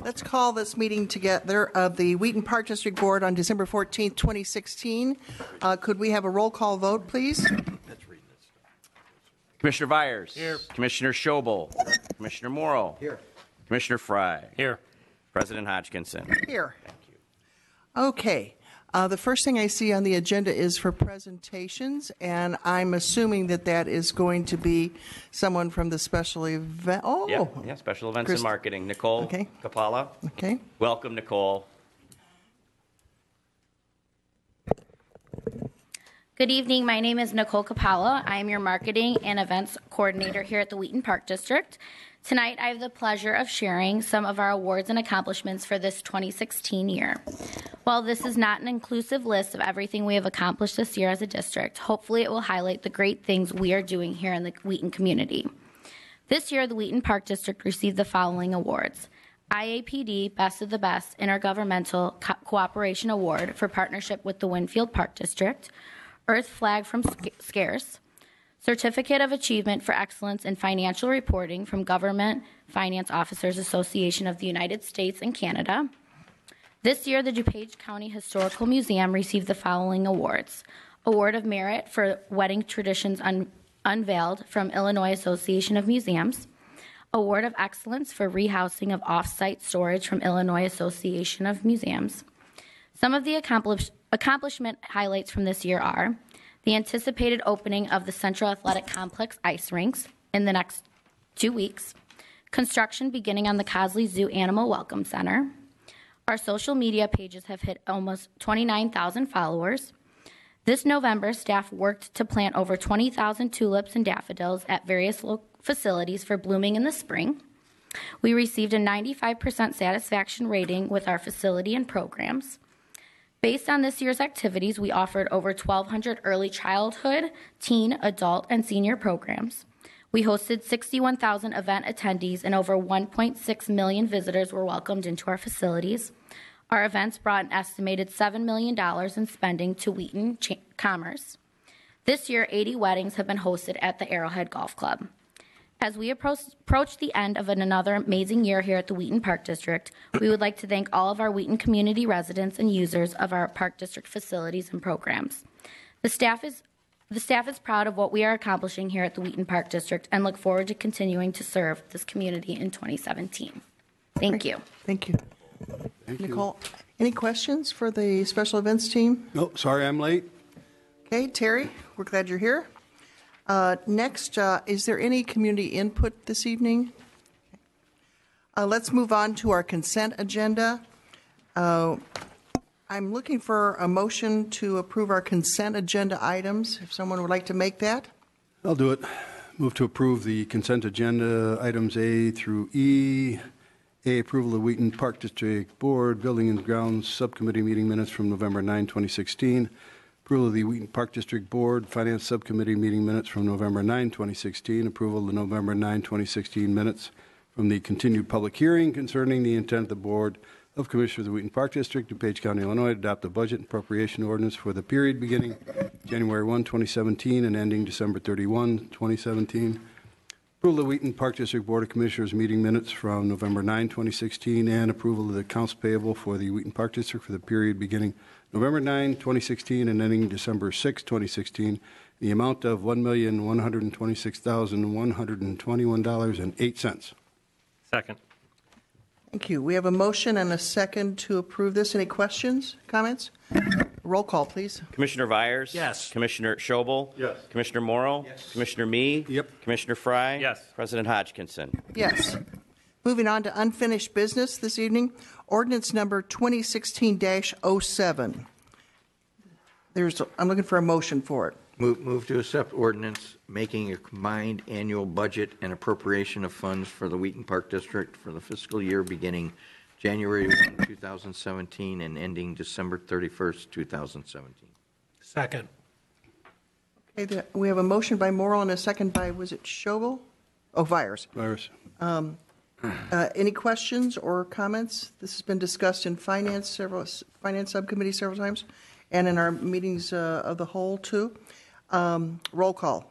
Let's call this meeting together of the Wheaton Park District Board on December 14th, 2016. Could we have a roll call vote, please? Commissioner Vyers. Here. Commissioner Schobel. Commissioner Morrow. Here. Commissioner Fry. Here. President Hodgkinson. Here. Okay. The first thing I see on the agenda is for presentations, and I'm assuming that that is going to be someone from the special event. Oh, Yeah, special events and marketing. Nicole Capala. Okay. Welcome, Nicole. Good evening. My name is Nicole Capala. I am your marketing and events coordinator here at the Wheaton Park District. Tonight, I have the pleasure of sharing some of our awards and accomplishments for this 2016 year. While this is not an inclusive list of everything we have accomplished this year as a district, hopefully it will highlight the great things we are doing here in the Wheaton community. This year, the Wheaton Park District received the following awards: IAPD Best of the Best Intergovernmental Cooperation Award for partnership with the Winfield Park District, Earth Flag from Scarce, Certificate of Achievement for Excellence in Financial Reporting from Government Finance Officers Association of the United States and Canada. This year, the DuPage County Historical Museum received the following awards: Award of Merit for Wedding Traditions Unveiled from Illinois Association of Museums, Award of Excellence for Rehousing of Off-Site Storage from Illinois Association of Museums. Some of the accomplishment highlights from this year are the anticipated opening of the Central Athletic Complex ice rinks in the next 2 weeks, construction beginning on the Cosley Zoo Animal Welcome Center. Our social media pages have hit almost 29,000 followers. This November, staff worked to plant over 20,000 tulips and daffodils at various facilities for blooming in the spring. We received a 95% satisfaction rating with our facility and programs. Based on this year's activities, we offered over 1,200 early childhood, teen, adult, and senior programs. We hosted 61,000 event attendees, and over 1.6 million visitors were welcomed into our facilities. Our events brought an estimated $7 million in spending to Wheaton Commerce. This year, 80 weddings have been hosted at the Arrowhead Golf Club. As we approach the end of another amazing year here at the Wheaton Park District, we would like to thank all of our Wheaton community residents and users of our Park District facilities and programs. The staff is proud of what we are accomplishing here at the Wheaton Park District and look forward to continuing to serve this community in 2017. Thank you. Thank you. Nicole, any questions for the special events team? No, sorry I'm late. Okay, Terry, we're glad you're here. Next, is there any community input this evening? Let's move on to our consent agenda. I'm looking for a motion to approve our consent agenda items, if someone would like to make that. I'll do it. Move to approve the consent agenda items A through E. A, approval of the Wheaton Park District Board Building and Grounds Subcommittee meeting minutes from November 9, 2016. Approval of the Wheaton Park District Board Finance Subcommittee meeting minutes from November 9, 2016. Approval of the November 9, 2016 minutes from the continued public hearing concerning the intent of the Board of Commissioners of the Wheaton Park District, DuPage County, Illinois, to adopt the budget and appropriation ordinance for the period beginning January 1, 2017 and ending December 31, 2017. Approval of the Wheaton Park District Board of Commissioners meeting minutes from November 9, 2016, and approval of the accounts payable for the Wheaton Park District for the period beginning November 9, 2016, and ending December 6, 2016, the amount of $1,126,121.08. Second. Thank you. We have a motion and a second to approve this. Any questions, comments? Roll call, please. Commissioner Vyers. Yes. Commissioner Schobel. Yes. Commissioner Morrow. Yes. Commissioner Mee. Yep. Commissioner Fry. Yes. President Hodgkinson. Yes. Moving on to unfinished business this evening, ordinance number 2016-07. I'm looking for a motion for it. Move to accept ordinance making a combined annual budget and appropriation of funds for the Wheaton Park District for the fiscal year beginning January 1, 2017 and ending December 31st, 2017. Second. Okay, we have a motion by Morrill and a second by, was it Schobel? Oh, Vyers. Virus. Any questions or comments? This has been discussed in finance subcommittee several times and in our meetings of the whole too. Roll call.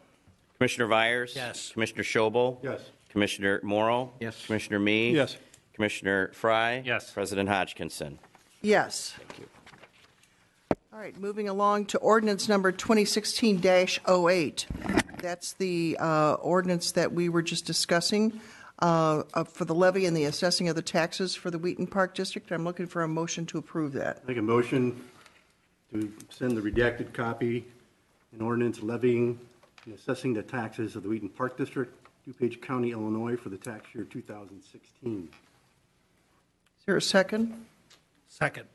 Commissioner Vyers. Yes. Commissioner Schobel. Yes. Commissioner Morrow. Yes. Commissioner Mee. Yes. Commissioner Fry? Yes. President Hodgkinson? Yes. Thank you. All right, moving along to ordinance number 2016-08. That's the ordinance that we were just discussing for the levy and the assessing of the taxes for the Wheaton Park District. I'm looking for a motion to approve that. Make a motion to send the redacted copy, an ordinance levying and assessing the taxes of the Wheaton Park District, DuPage County, Illinois, for the tax year 2016. Is there a second? Second.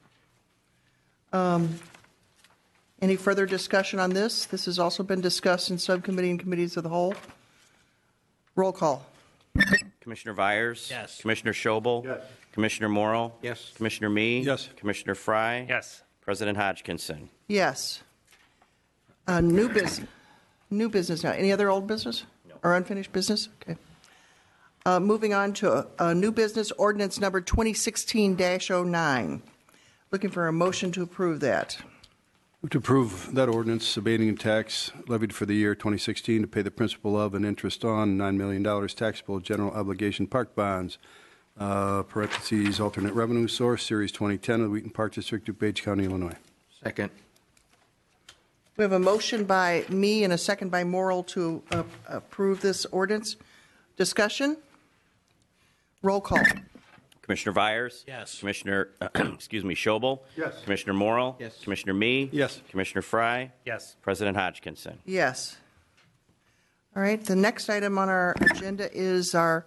Any further discussion on this? This has also been discussed in subcommittee and committees of the whole. Roll call. Commissioner Vyers? Yes. Commissioner Schobel? Yes. Commissioner Morrill? Yes. Commissioner Me? Yes. Commissioner Fry? Yes. President Hodgkinson? Yes. New business. New business now. Any other old business? No. Or unfinished business? Okay. Moving on to new business, ordinance number 2016-09. Looking for a motion to approve that. Move to approve that ordinance abating a tax levied for the year 2016 to pay the principal of and interest on $9 million taxable general obligation park bonds, parentheses, alternate revenue source, Series 2010 of the Wheaton Park District, DuPage County, Illinois. Second. We have a motion by me and a second by Morrill to approve this ordinance. Discussion? Roll call. Commissioner Vyers? Yes. Commissioner, Schobel? Yes. Commissioner Morrill? Yes. Commissioner Me? Yes. Commissioner Fry? Yes. President Hodgkinson? Yes. All right, the next item on our agenda is our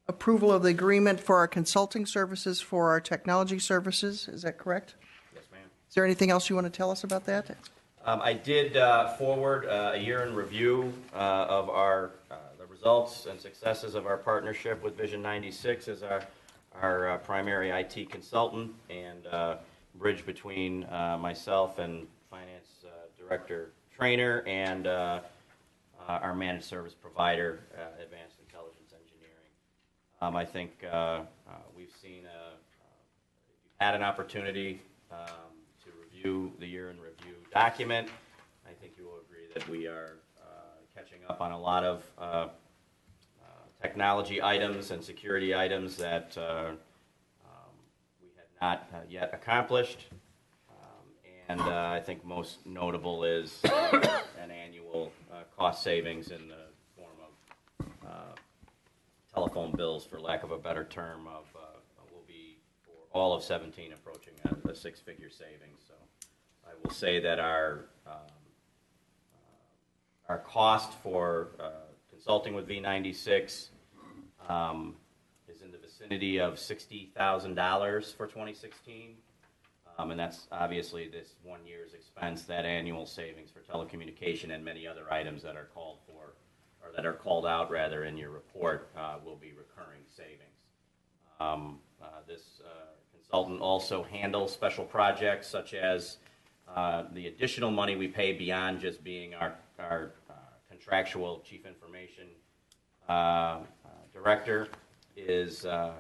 approval of the agreement for our consulting services for our technology services. Is that correct? Yes, ma'am. Is there anything else you want to tell us about that? I did forward a year in review of our the results and successes of our partnership with Vision 96 as our primary IT consultant and bridge between myself and Finance Director Trainer and our managed service provider, Advanced Intelligence Engineering. I think we've seen had an opportunity to review the year in review document. I think you will agree that we are catching up on a lot of technology items and security items that we had not yet accomplished. And I think most notable is an annual cost savings in the form of telephone bills, for lack of a better term, of will be for all of 17 approaching a six-figure savings. So I will say that our cost for consulting with V96 is in the vicinity of $60,000 for 2016. And that's obviously this 1 year's expense. That annual savings for telecommunication and many other items that are called for, or that are called out rather in your report, will be recurring savings. This consultant also handles special projects such as the additional money we pay beyond just being our contractual chief information director is to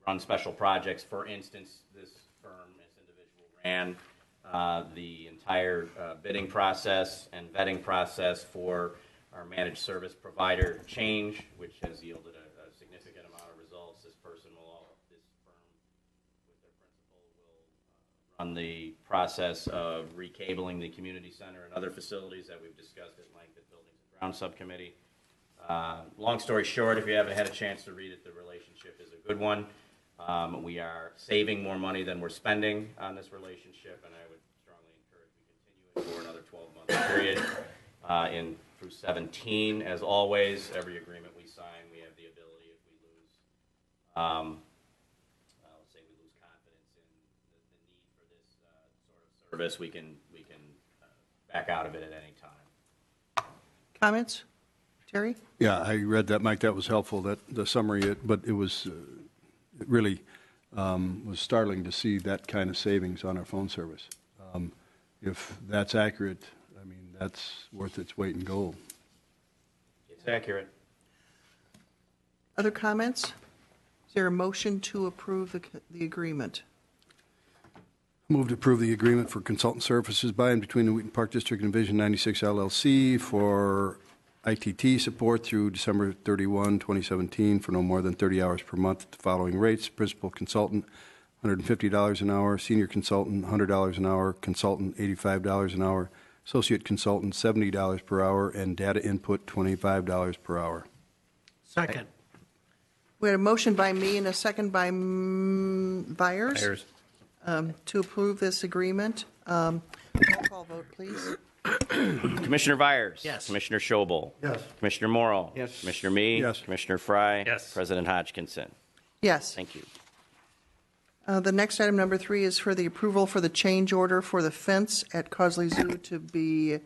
run special projects. For instance, this individual ran the entire bidding process and vetting process for our managed service provider change, which has yielded a significant amount of results. This firm, with their principal, will run the process of recabling the community center and other facilities that we've discussed at length at Buildings and Grounds Subcommittee. Long story short, if you haven't had a chance to read it, the relationship is a good one. We are saving more money than we're spending on this relationship, and I would strongly encourage we continue it for another 12-month period through 17. As always, every agreement we sign, we have the ability, if we lose, let's say we lose confidence in the need for this sort of service, we can back out of it at any time. Comments? Terry? Yeah, I read that, Mike. That was helpful, the summary, but it was it really was startling to see that kind of savings on our phone service. If that's accurate, I mean, that's worth its weight in gold. It's accurate. Other comments? Is there a motion to approve the agreement? Move to approve the agreement for consultant services by and between the Wheaton Park District and Vision 96 LLC for ITT support through December 31, 2017, for no more than 30 hours per month at the following rates: principal consultant, $150 an hour; senior consultant, $100 an hour; consultant, $85 an hour; associate consultant, $70 per hour; and data input, $25 per hour. Second. We had a motion by me and a second by Byers Ayers. To approve this agreement. Roll call vote, please. Commissioner Byers. Yes. Commissioner Schobel. Yes. Commissioner Morrow. Yes. Commissioner Me. Yes. Commissioner Fry. Yes. President Hodgkinson. Yes. Thank you. The next item, number 3, is for the approval for the change order for the fence at Causley Zoo to be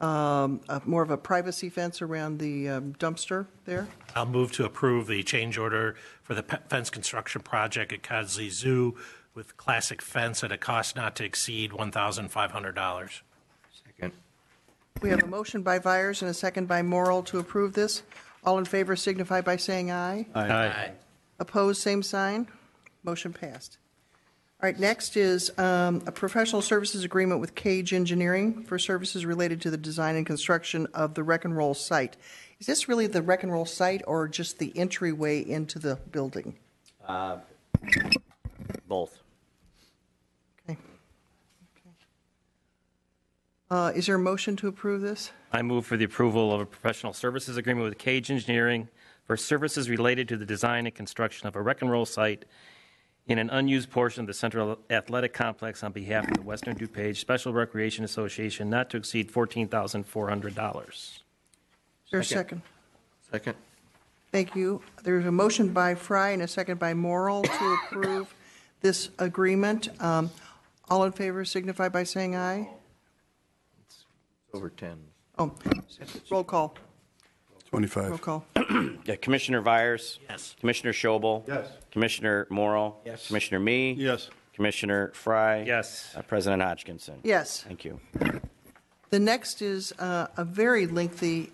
more of a privacy fence around the dumpster there. I'll move to approve the change order for the fence construction project at Codsley Zoo with classic fence at a cost not to exceed $1,500. Second. We have a motion by Byers and a second by Morrill to approve this. All in favor signify by saying aye. Aye. Opposed, same sign. Motion passed. All right, next is a professional services agreement with Cage Engineering for services related to the design and construction of the Wreck and Roll site. Is this really the Wreck and Roll site or just the entryway into the building? Both. Okay. Is there a motion to approve this? I move for the approval of a professional services agreement with Cage Engineering for services related to the design and construction of a wreck and roll site in an unused portion of the Central Athletic Complex on behalf of the Western DuPage Special Recreation Association, not to exceed $14,400. Is there a second? Second. Thank you. There's a motion by Fry and a second by Morrill to approve this agreement. All in favor signify by saying aye. Over 10. Oh, roll call. 25. Roll call. Yeah, Commissioner Byers. Yes. Commissioner Schobel. Yes. Commissioner Morrow. Yes. Commissioner Me. Yes. Commissioner Fry. Yes. President Hodgkinson. Yes. Thank you. The next is a very lengthy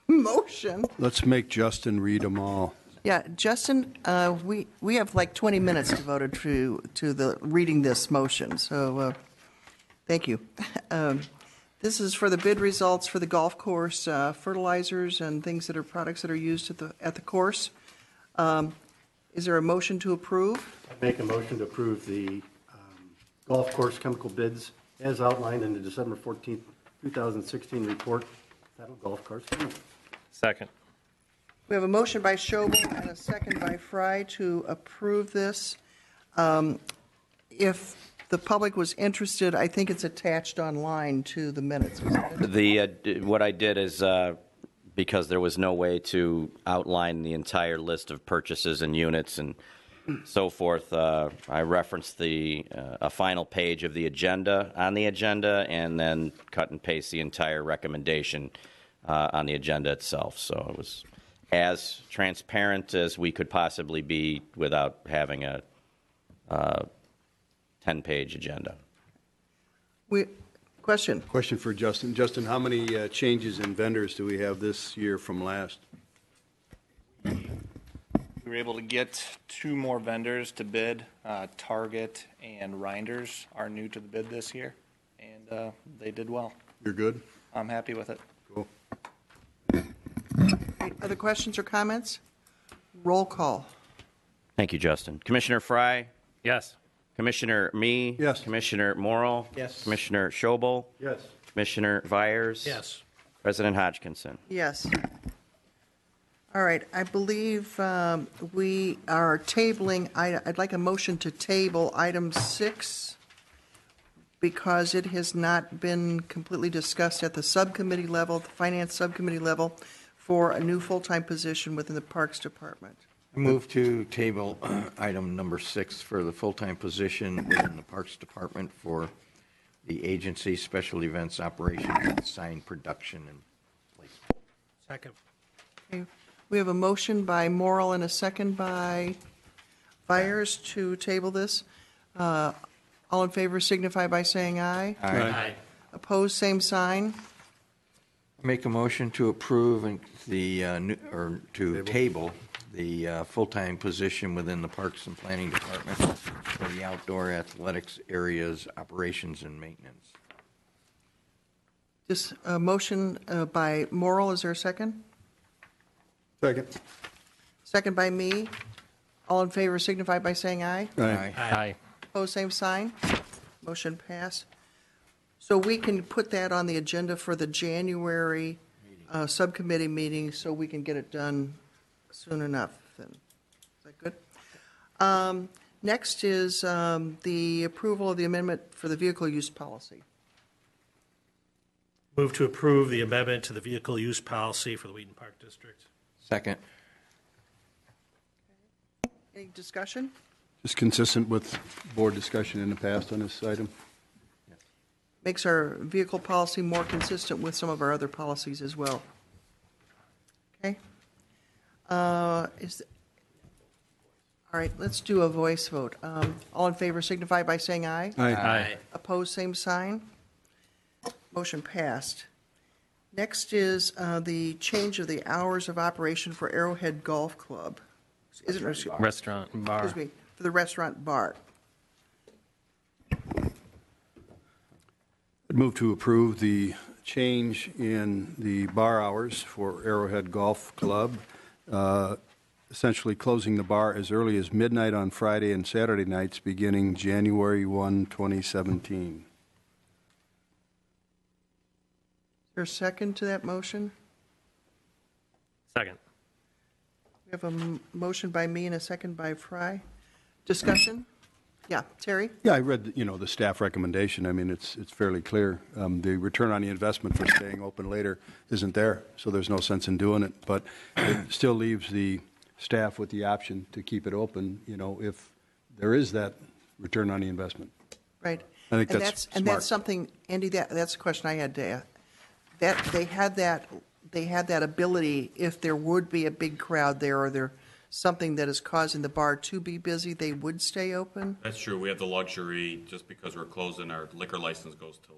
motion. Let's make Justin read them all. Yeah, Justin, we have like 20 minutes devoted to the reading this motion, so thank you. This is for the bid results for the golf course, fertilizers and things that are products that are used at the course. Is there a motion to approve? Make a motion to approve the golf course chemical bids as outlined in the December 14th, 2016 report titled Golf Course Chemicals. Second. We have a motion by Schobel and a second by Fry to approve this. If the public was interested, I think it's attached online to the minutes. What I did is, because there was no way to outline the entire list of purchases and units and so forth, I referenced a final page of the agenda on the agenda and then cut and paste the entire recommendation on the agenda itself. So it was as transparent as we could possibly be without having a 10-page agenda. Question. Question for Justin. Justin, how many changes in vendors do we have this year from last? We were able to get 2 more vendors to bid. Target and Reinders are new to the bid this year, and they did well. You're good? I'm happy with it. Cool. Other questions or comments? Roll call. Thank you, Justin. Commissioner Fry? Yes. Commissioner Me? Yes. Commissioner Morrill? Yes. Commissioner Schobel? Yes. Commissioner Byers? Yes. President Hodgkinson. Yes. All right, I believe we are tabling, I'd like a motion to table item 6 because it has not been completely discussed at the subcommittee level, the finance subcommittee level, for a new full-time position within the Parks Department. I move to table item number 6 for the full-time position within the Parks Department for the agency special events operations and sign production and placement. Second. Okay. We have a motion by Morrill and a second by Byers to table this. All in favor signify by saying aye. Aye. Opposed, same sign. Make a motion to approve and to table the full-time position within the Parks and Planning Department for the outdoor athletics areas operations and maintenance. This motion by Morrill, is there a second? Second. Second by me. All in favor signify by saying aye. Aye. Aye. Opposed, same sign. Motion passed. So we can put that on the agenda for the January subcommittee meeting so we can get it done soon enough then. Is that good? Next is the approval of the amendment for the vehicle use policy. Move to approve the amendment to the vehicle use policy for the Wheaton Park District. Second. Any discussion? Just consistent with board discussion in the past on this item. Makes our vehicle policy more consistent with some of our other policies as well. Okay? All right, let's do a voice vote. All in favor signify by saying aye. Aye. Opposed, same sign. Motion passed. Next is the change of the hours of operation for Arrowhead Golf Club. Isn't it? Restaurant and bar. Excuse me, for the restaurant bar. I'd move to approve the change in the bar hours for Arrowhead Golf Club, essentially closing the bar as early as midnight on Friday and Saturday nights beginning January 1, 2017. Is there a second to that motion? Second. We have a motion by me and a second by Fry. Discussion? Yeah, Terry? Yeah, I read, the staff recommendation. I mean, it's fairly clear. The return on the investment for staying open later isn't there, so there's no sense in doing it. But it still leaves the staff with the option to keep it open, if there is that return on the investment. Right. I think that's And smart. that's something, Andy, that's a question I had to ask. That they had that ability, if there would be a big crowd there or there something that is causing the bar to be busy, they would stay open? That's true. We have the luxury, just because we're closing, our liquor license goes till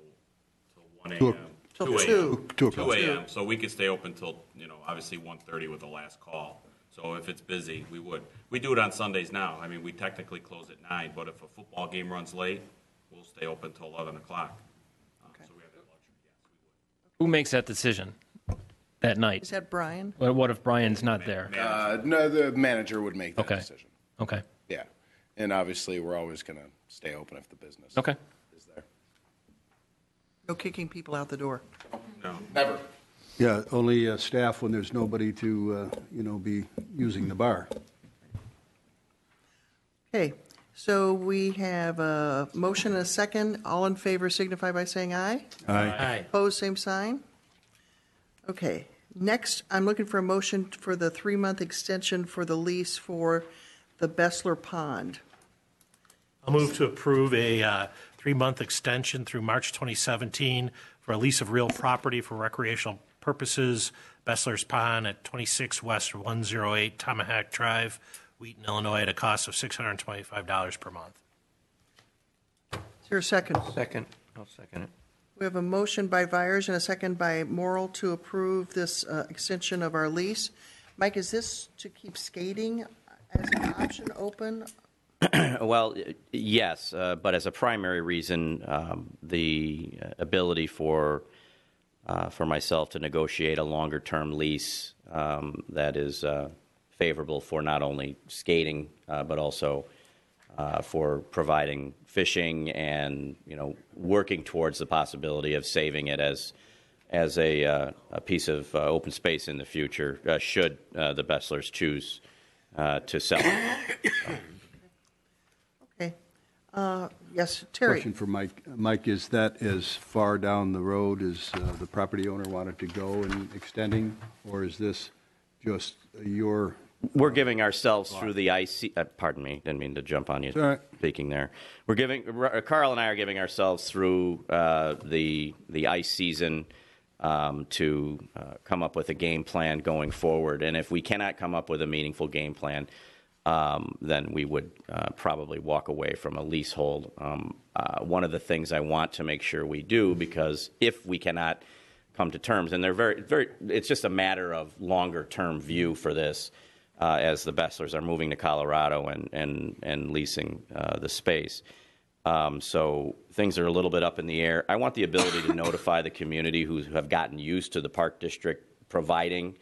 1 Two- a.m. Till 2 2 a.m. o'clock. 2 a.m. So we could stay open till, obviously 1:30 with the last call. So if it's busy, we would. We do it on Sundays now. I mean, we technically close at 9, but if a football game runs late, we'll stay open till 11 o'clock. So we have that luxury, yes, we would. Who makes that decision that night? Is that Brian? What if Brian's not there? No, the manager would make that Okay. decision. Okay. Yeah. And obviously, we're always going to stay open if the business Okay. is there. No kicking people out the door. No. Never. Yeah, only staff when there's nobody to, be using the bar. Okay, so we have a motion and a second. All in favor signify by saying aye. Aye. Opposed, same sign. Okay, next, I'm looking for a motion for the 3-month extension for the lease for the Bessler Pond. I'll move to approve a 3-month extension through March 2017 for a lease of real property for recreational purposes, Bessler's Pond at 26 West 108 Tomahawk Drive, Wheaton, Illinois, at a cost of $625 per month. Is there a second? Second. I'll second it. We have a motion by Vyers and a second by Morrill to approve this extension of our lease. Mike, is this to keep skating as an option open? Well, yes, but as a primary reason, the ability for myself to negotiate a longer-term lease that is favorable for not only skating but also for providing fishing and working towards the possibility of saving it as a piece of open space in the future should the Besslers choose to sell it. Okay. Yes, Terry? Question for Mike. Mike, is that as far down the road as the property owner wanted to go in extending, or is this just your... We're giving ourselves through the IC. Pardon me, didn't mean to jump on you. all right. Speaking there, Carl and I are giving ourselves through the ice season to come up with a game plan going forward. And if we cannot come up with a meaningful game plan, then we would probably walk away from a leasehold. One of the things I want to make sure we do, because if we cannot come to terms, and they're very, it's just a matter of longer term view for this. As the Besslers are moving to Colorado and leasing the space. So things are a little bit up in the air. I want the ability to notify the community who have gotten used to the Park District providing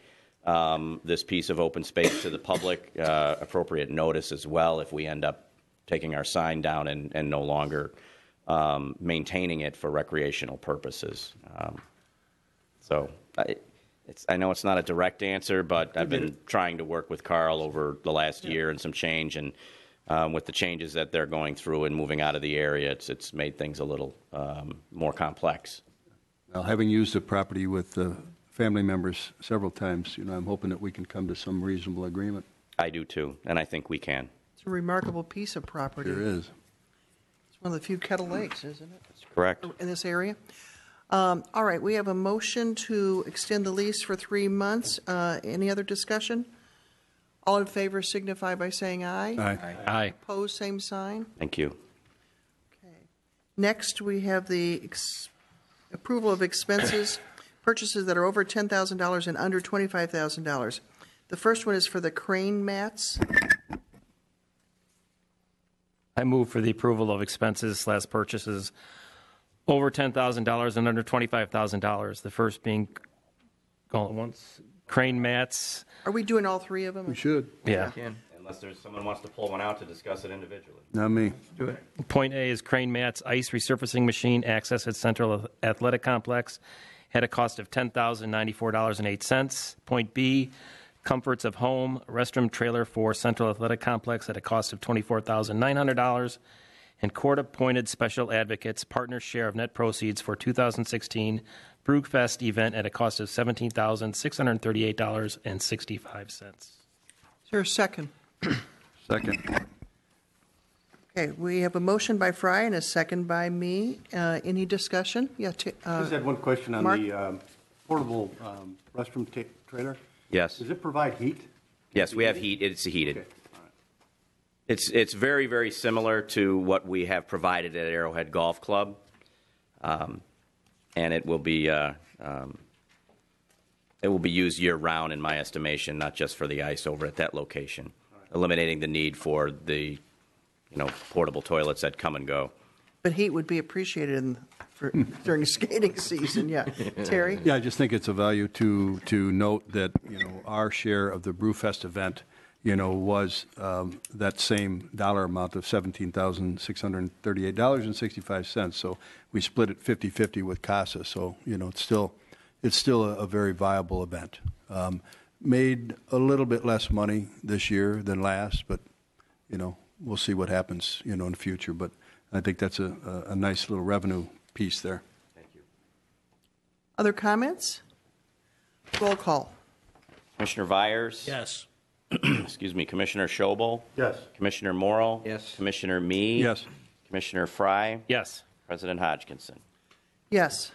this piece of open space to the public, appropriate notice as well if we end up taking our sign down and no longer maintaining it for recreational purposes. I know it's not a direct answer, but I've been trying to work with Carl over the last year and some change, and with the changes that they're going through and moving out of the area, it's made things a little more complex. Well, having used the property with family members several times, I'm hoping that we can come to some reasonable agreement. I do too, and I think we can. It's a remarkable piece of property. Sure is. It's one of the few Kettle Lakes, isn't it? That's correct. In this area. All right, we have a motion to extend the lease for 3 months. Any other discussion? All in favor signify by saying aye. Aye. Aye. Opposed, same sign. Thank you. Okay. Next, we have the approval of expenses, purchases that are over $10,000 and under $25,000. The first one is for the crane mats. I move for the approval of expenses/purchases over $10,000 and under $25,000. The first being, all at once, crane mats. Are we doing all three of them? We should. Yeah. Unless someone wants to pull one out to discuss it individually. Not me. Do it. Point A is crane mats, ice resurfacing machine, access at Central Athletic Complex, had a cost of $10,094.08. Point B, comforts of home, restroom trailer for Central Athletic Complex at a cost of $24,900. And court-appointed special advocates, partner share of net proceeds for 2016 Brewfest event at a cost of $17,638.65. Is there a second? Second. Okay, we have a motion by Fry and a second by me. Any discussion? Yeah. I just had one question on Mark? the portable restroom trailer. Yes. Does it provide heat? Yes, we have heat. It's heated. Okay. All right. It's very, very similar to what we have provided at Arrowhead Golf Club, and it will be used year round, in my estimation, not just for the ice over at that location, eliminating the need for the portable toilets that come and go. But heat would be appreciated during skating season. Yeah, Terry. Yeah, I just think it's a value to note that our share of the Brewfest event was that same dollar amount of $17,638.65. So we split it 50-50 with CASA. So it's still a very viable event. Made a little bit less money this year than last, but we'll see what happens in the future. But I think that's a nice little revenue piece there. Thank you. Other comments? Roll call. Commissioner Vyers? Yes. Excuse me, Commissioner Schobel? Yes. Commissioner Morrill? Yes. Commissioner Mee? Yes. Commissioner Fry? Yes. President Hodgkinson? Yes.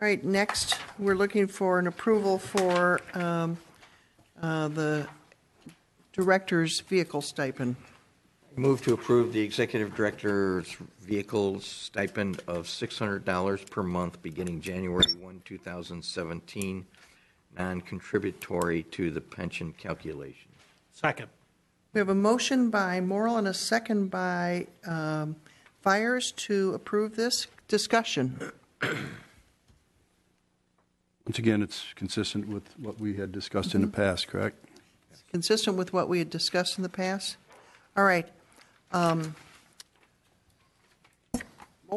All right, next, we're looking for an approval for the director's vehicle stipend. Move to approve the executive director's vehicle stipend of $600 per month beginning January 1, 2017, non-contributory to the pension calculation. Second. We have a motion by Morrill and a second by Fires to approve this. Discussion. Once again, it's consistent with what we had discussed in the past, correct? Consistent with what we had discussed in the past. All right. Roll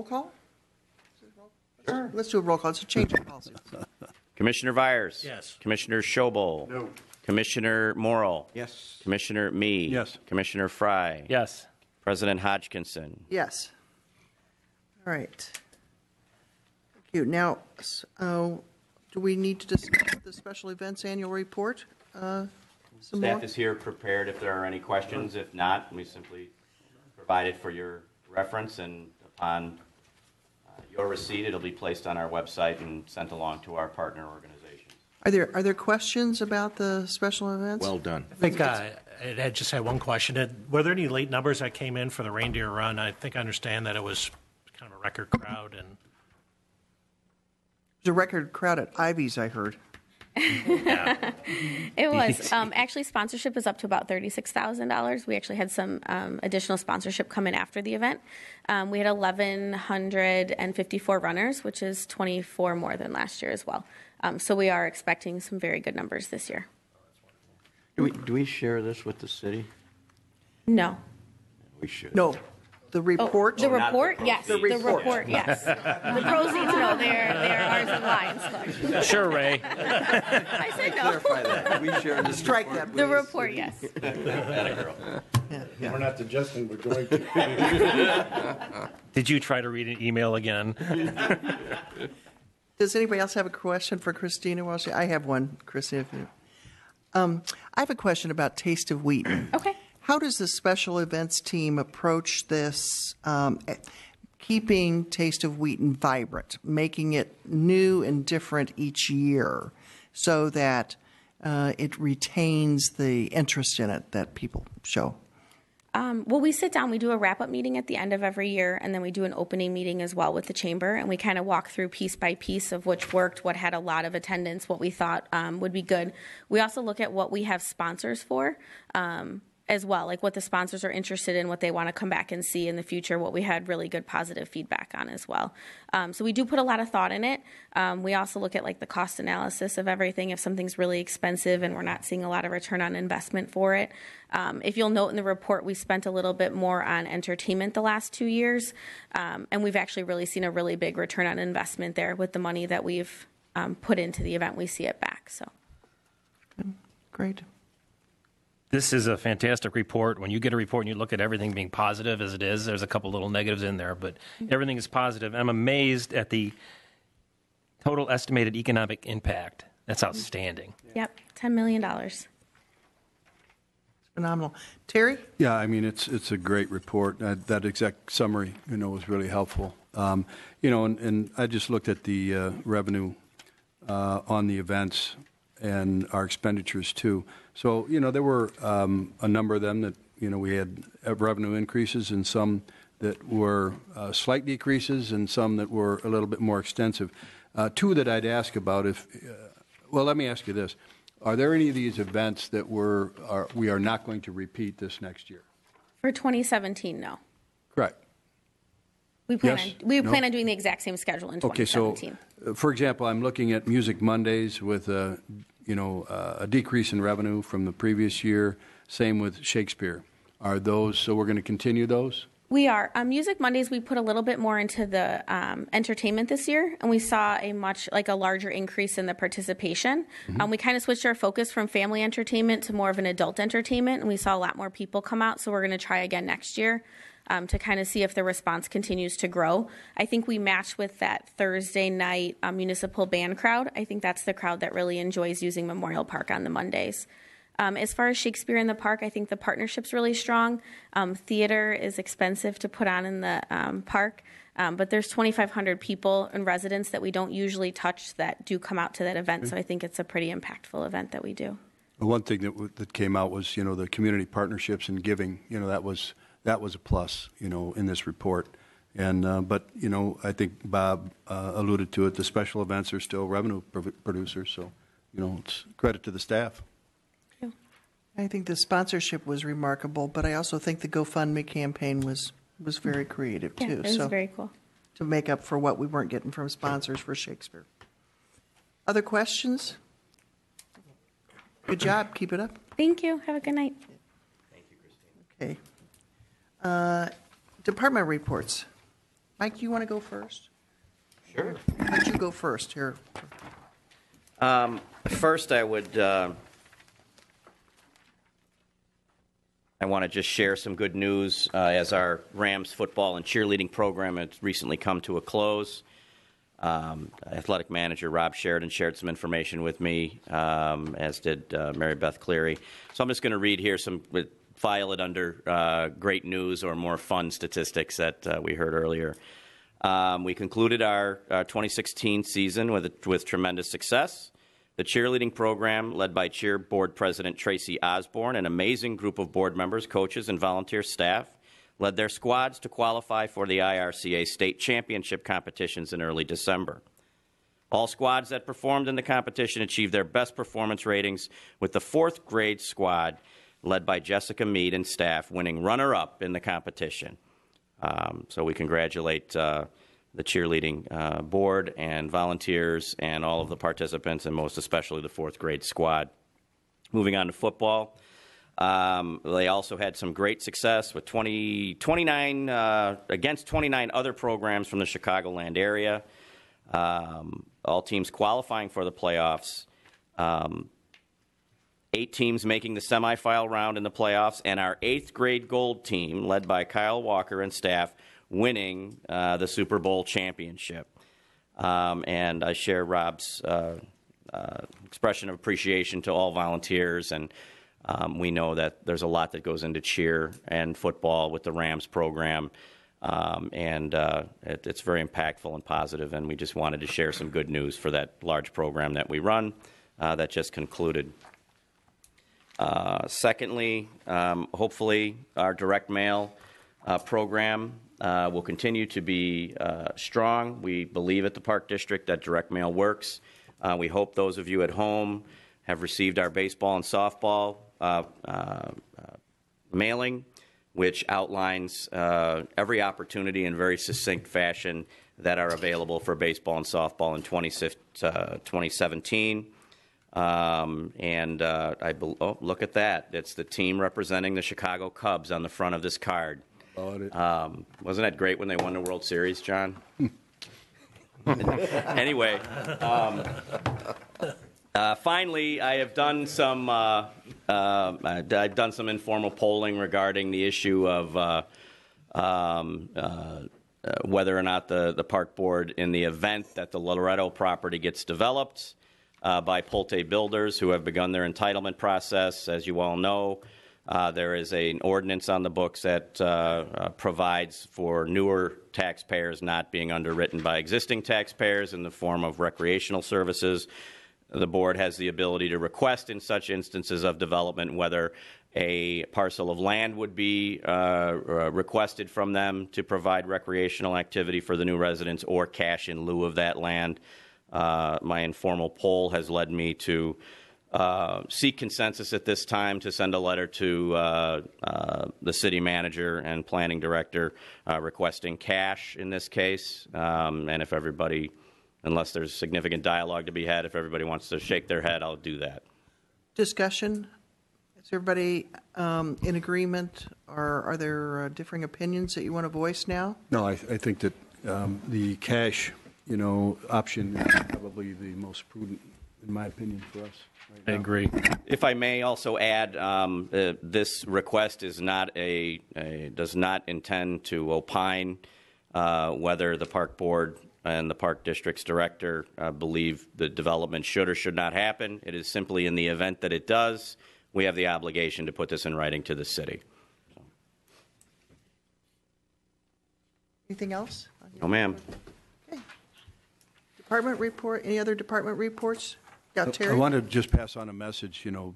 call? Sure. Let's do a roll call. It's a change of policy. Commissioner Vyers? Yes. Commissioner Schobel? No. Commissioner Morrill? Yes. Commissioner Mee? Yes. Commissioner Fry? Yes. President Hodgkinson? Yes. All right. Thank you. Now, do we need to discuss the special events annual report? Some Staff more? is here prepared if there are any questions. If not, we simply provide it for your reference, and upon your receipt, it'll be placed on our website and sent along to our partner organizations. Are there questions about the special events? Well done. I think I just had one question. Were there any late numbers that came in for the reindeer run? I think I understand that it was kind of a record crowd. And There's a record crowd at Ivy's, I heard. It was. Actually, sponsorship is up to about $36,000. We actually had some additional sponsorship come in after the event. We had 1,154 runners, which is 24 more than last year as well. So we are expecting some very good numbers this year. Do we share this with the city? No. We should. No, the report. The report, yes. The report. Yes. The proceeds, no, they're ours in lines. But Sure, Ray. I said no. Clarify that. We share this. Strike that. The report, yes. We're not suggesting we're going to. Did you try to read an email again? Does anybody else have a question for Christina? I have one, Christina. I have a question about Taste of Wheaton. Okay. How does the special events team approach this, keeping Taste of Wheaton vibrant, making it new and different each year so that it retains the interest in it that people show? Well, we sit down, we do a wrap-up meeting at the end of every year, and then we do an opening meeting as well with the chamber, and we kind of walk through piece by piece of which worked, what had a lot of attendance, what we thought would be good. We also look at what we have sponsors for as well, like what the sponsors are interested in, what they want to come back and see in the future, what we had really good positive feedback on as well. So we do put a lot of thought in it. We also look at like the cost analysis of everything. If something's really expensive and we're not seeing a lot of return on investment for it. If you'll note in the report, we spent a little bit more on entertainment the last 2 years, and we've actually really seen a really big return on investment there with the money that we've put into the event. We see it back. So, Great. This is a fantastic report. When you get a report and you look at everything being positive as it is, there's a couple little negatives in there, but everything is positive. I'm amazed at the total estimated economic impact. That's outstanding. Yep, $10 million. Phenomenal. Terry? Yeah, I mean, it's a great report. That exact summary, was really helpful. And I just looked at the revenue on the events and our expenditures too. So, there were a number of them that, we had revenue increases and some that were slight decreases and some that were a little bit more extensive. Two that I'd ask about let me ask you this. Are there any of these events that we are not going to repeat this next year? For 2017, no. Correct. We plan Yes? on doing the exact same schedule in Okay, so, 2017. for example, I'm looking at Music Mondays with a decrease in revenue from the previous year. Same with Shakespeare. Are those, so we're going to continue those? We are. Music Mondays, we put a little bit more into the entertainment this year, and we saw a larger increase in the participation. We kind of switched our focus from family entertainment to more of an adult entertainment, and we saw a lot more people come out, so we're going to try again next year to kind of see if the response continues to grow. I think we match with that Thursday night municipal band crowd. I think that's the crowd that really enjoys using Memorial Park on the Mondays. As far as Shakespeare in the Park, I think the partnership's really strong. Theater is expensive to put on in the park, but there's 2,500 people and residents that we don't usually touch that do come out to that event, so I think it's a pretty impactful event that we do. One thing that came out was, the community partnerships and giving, that was a plus, in this report. And, but, I think Bob alluded to it, the special events are still revenue producers, so, it's credit to the staff. I think the sponsorship was remarkable, but I also think the GoFundMe campaign was very creative, too. Yeah, it was very cool. To make up for what we weren't getting from sponsors for Shakespeare. Other questions? Good job. Keep it up. Thank you. Have a good night. Thank you, Christine. Okay. Department reports. Mike, you want to go first? Sure. Why don't you go first here? First, I want to just share some good news as our Rams football and cheerleading program has recently come to a close. Athletic manager Rob Sheridan shared some information with me, as did Mary Beth Cleary. So I'm just going to read here file it under great news or more fun statistics that we heard earlier. We concluded our 2016 season with tremendous success. The cheerleading program, led by Cheer Board President Tracy Osborne, an amazing group of board members, coaches, and volunteer staff, led their squads to qualify for the IRCA state championship competitions in early December. All squads that performed in the competition achieved their best performance ratings, with the 4th grade squad, led by Jessica Mead and staff, winning runner-up in the competition. So we congratulate the cheerleading board and volunteers and all of the participants, and most especially the 4th grade squad. Moving on to football. They also had some great success with 29 against 29 other programs from the Chicagoland area. All teams qualifying for the playoffs. 8 teams making the semifinal round in the playoffs, and our 8th grade gold team, led by Kyle Walker and staff, winning the Super Bowl championship. And I share Rob's expression of appreciation to all volunteers, and we know that there's a lot that goes into cheer and football with the Rams program, and it's very impactful and positive, and we just wanted to share some good news for that large program that we run that just concluded. Secondly, hopefully our direct mail program will continue to be strong. We believe at the Park District that direct mail works. We hope those of you at home have received our baseball and softball mailing, which outlines every opportunity in very succinct fashion that are available for baseball and softball in 2017. Oh, look at that. It's the team representing the Chicago Cubs on the front of this card. Wasn't that great when they won the World Series, John? Anyway, finally, I have done some I've done some informal polling regarding the issue of whether or not the park board, in the event that the Loretto property gets developed by Pulte Builders, who have begun their entitlement process. As you all know, there is an ordinance on the books that provides for newer taxpayers not being underwritten by existing taxpayers in the form of recreational services. The board has the ability to request in such instances of development whether a parcel of land would be requested from them to provide recreational activity for the new residents, or cash in lieu of that land. My informal poll has led me to seek consensus at this time to send a letter to the city manager and planning director requesting cash in this case. And if everybody, unless there's significant dialogue to be had, if everybody wants to shake their head, I'll do that. Discussion? Is everybody in agreement, or are there differing opinions that you want to voice now? No, I think that the cash, option is probably the most prudent, in my opinion, for us. Right now. I agree. If I may also add, this request is not does not intend to opine whether the park board and the park district's director believe the development should or should not happen. It is simply in the event that it does, we have the obligation to put this in writing to the city. Anything else? No, ma'am. Okay. Department report. Any other department reports? Got Terry? I wanted to just pass on a message, to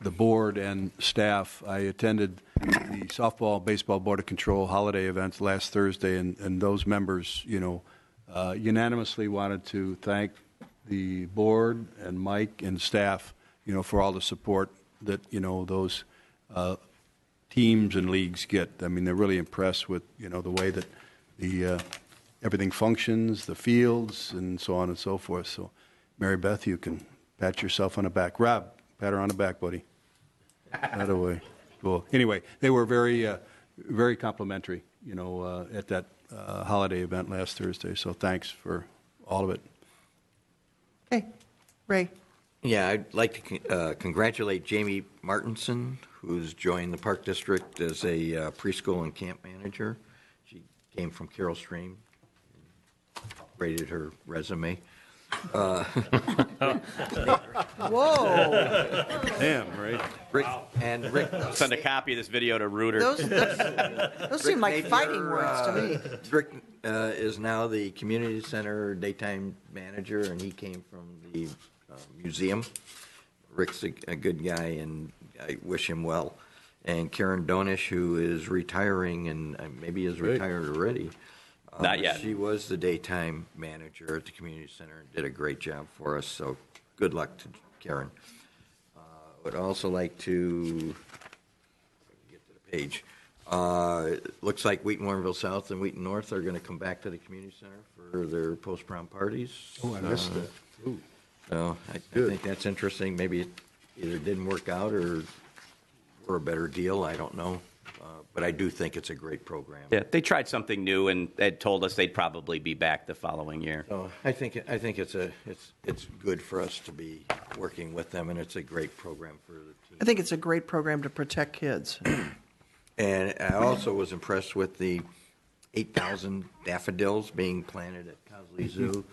the board and staff. I attended the softball, baseball board of control holiday events last Thursday, and those members, unanimously wanted to thank the board and Mike and staff, for all the support that, those teams and leagues get. I mean, they're really impressed with, the way that everything functions, the fields, and so on and so forth. So, Mary Beth, you can pat yourself on the back. Rob, pat her on the back, buddy. That away. Cool. Anyway, they were very, very complimentary, at that holiday event last Thursday. So thanks for all of it. Okay. Ray. Yeah, I'd like to congratulate Jamie Martinson, who's joined the Park District as a preschool and camp manager. She came from Carroll Stream, rated her resume. Whoa. Damn, right? Rick, and Rick, Send a copy of this video to Reuter. Those seem like fighting words to me. Rick is now the community center daytime manager, and he came from the museum. Rick's a good guy, and I wish him well. And Karen Donish, who is retiring and maybe is retired already, Not yet. She was the daytime manager at the community center and did a great job for us, so good luck to Karen. Would also like to get to the page. It looks like Wheaton, Warrenville South and Wheaton North are going to come back to the community center for their post-prom parties. Oh, I missed that. Ooh. So I think that's interesting. Maybe it either didn't work out or a better deal. I don't know. But I do think it's a great program. Yeah, they tried something new and they told us they'd probably be back the following year. So I think it's good for us to be working with them, and it's a great program for the team. I think it's a great program to protect kids. And I also was impressed with the 8,000 daffodils being planted at Cosley Zoo.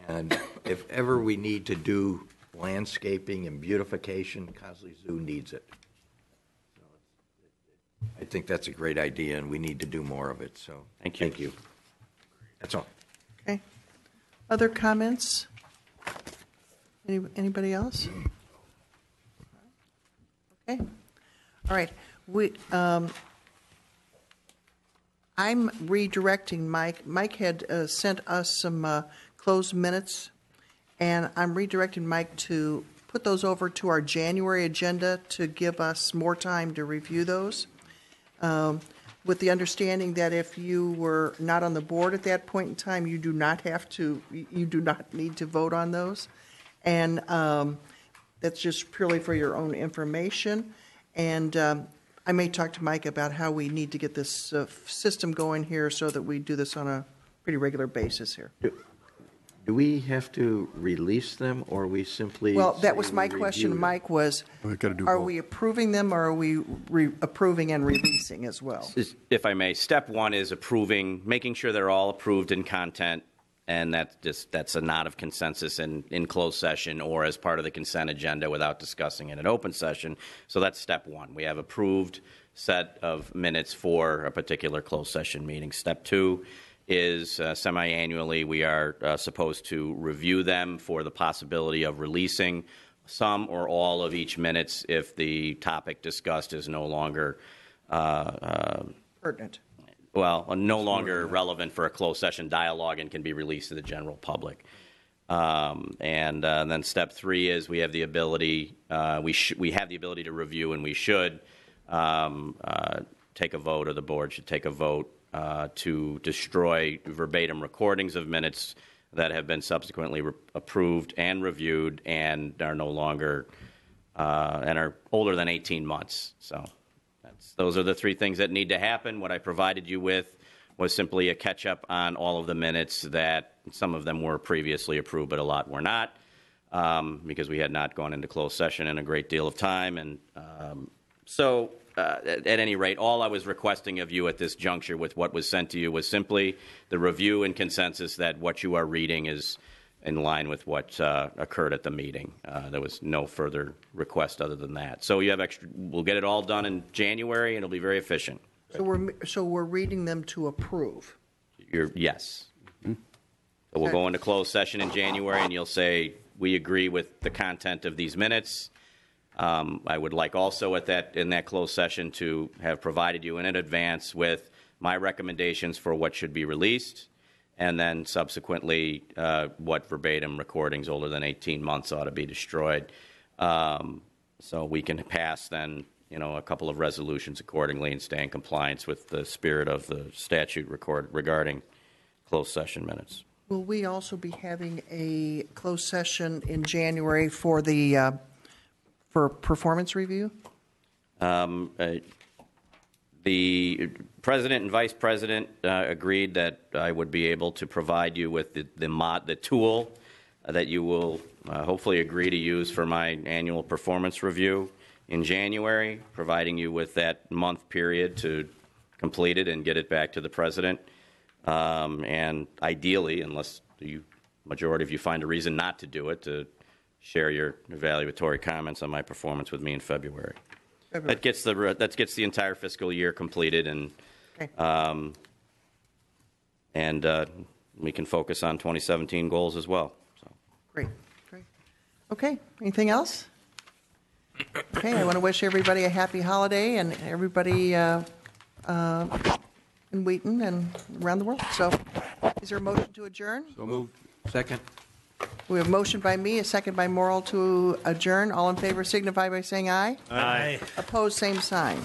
And if ever we need to do landscaping and beautification, Cosley Zoo needs it. So I think that's a great idea, and we need to do more of it. So Thank you. That's all. Okay. Other comments? Anybody else? Okay. All right. I'm redirecting Mike. Mike had sent us some closed minutes, and I'm redirecting Mike to put those over to our January agenda to give us more time to review those, with the understanding that if you were not on the board at that point in time, you do not need to vote on those. And that's just purely for your own information. And I may talk to Mike about how we need to get this system going here so that we do this on a pretty regular basis here. Do we have to release them, or we simply? Well, that say was my we question, review Mike, was, We've got to do are both. we approving them or are we approving and releasing as well? If I may, step one is making sure they're all approved in content, and that's a nod of consensus in closed session or as part of the consent agenda without discussing it in open session. So that's step one. We have approved set of minutes for a particular closed session meeting. Step two is semi-annually we are supposed to review them for the possibility of releasing some or all of each minutes if the topic discussed is no longer Pertinent. well, no longer relevant for a closed session dialogue and can be released to the general public. And then step three is we have the ability we have the ability to review, and we should take a vote, or the board should take a vote to destroy verbatim recordings of minutes that have been subsequently approved and reviewed and are no longer and are older than 18 months. So those are the three things that need to happen. What I provided you with was simply a catch-up on all of the minutes that some of them were previously approved, but a lot were not, because we had not gone into closed session in a great deal of time. And so at any rate, all I was requesting of you at this juncture with what was sent to you was simply the review and consensus that what you are reading is in line with what occurred at the meeting. There was no further request other than that. So you have we'll get it all done in January, and it'll be very efficient. So we're reading them to approve. Yes. So we'll go into closed session in January, and you'll say, we agree with the content of these minutes. I would like also in that closed session to have provided you in advance with my recommendations for what should be released, and then subsequently what verbatim recordings older than 18 months ought to be destroyed. So we can pass then a couple of resolutions accordingly and stay in compliance with the spirit of the statute regarding closed session minutes. Will we also be having a closed session in January for the for performance review? The president and vice president agreed that I would be able to provide you with the tool that you will hopefully agree to use for my annual performance review in January, providing you with that month period to complete it and get it back to the president. And ideally, unless the majority of you find a reason not to do it, to share your evaluatory comments on my performance with me in February. That gets the entire fiscal year completed, and we can focus on 2017 goals as well. So. Great. Okay. Anything else? Okay. I want to wish everybody a happy holiday, and everybody, in Wheaton and around the world. So is there a motion to adjourn? So moved. Second. We have a motion by me, a second by Morrill to adjourn. All in favor signify by saying aye. Aye. Opposed, same sign.